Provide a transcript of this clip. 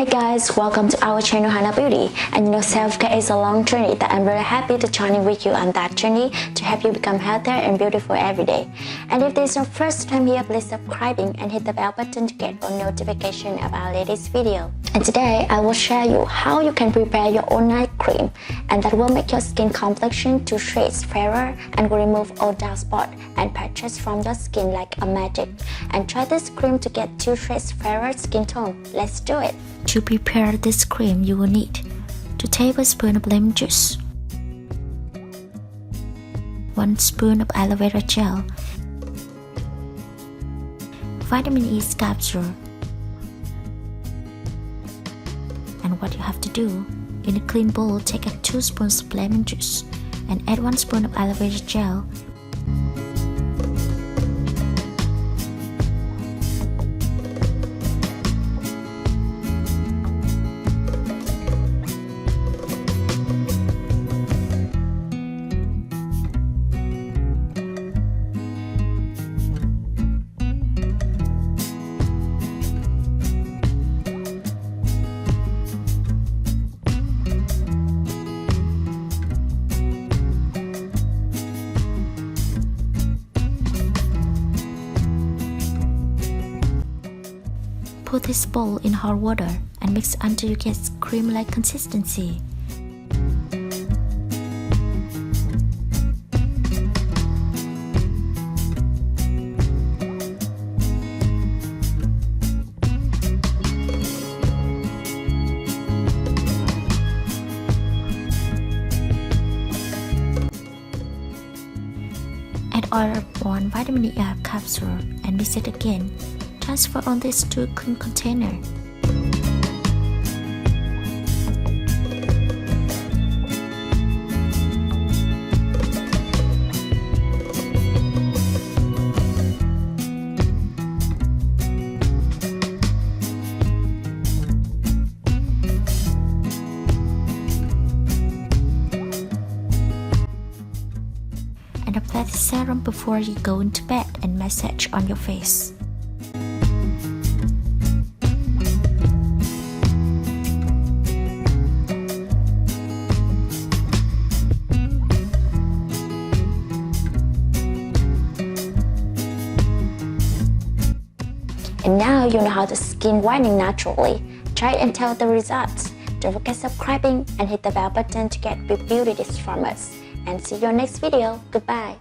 Hi guys, welcome to our channel Hana Beauty. And you know, self-care is a long journey that I'm very happy to join with you on that journey to help you become healthier and beautiful every day. And if this is your first time here, please subscribe and hit the bell button to get all notification of our latest video. And today I will share you how you can prepare your own night cream, and that will make your skin complexion 2 shades fairer and will remove all dark spots and patches from your skin like a magic. And try this cream to get 2 shades fairer skin tone. Let's do it. To prepare this cream, you will need 2 tablespoons of lemon juice, 1 spoon of aloe vera gel, vitamin E capsule. And what you have to do, in a clean bowl, take out 2 spoons of lemon juice and add 1 spoon of aloe vera gel. Put this bowl in hot water and mix until you get cream-like consistency. Add oil of 1 vitamin E capsule and mix it again. Transfer on this to a clean container. And apply the serum before you go into bed and massage on your face. And now you know how to skin whitening naturally. Try it and tell the results. Don't forget subscribing and hit the bell button to get big beauty tips from us. And see you next video. Goodbye.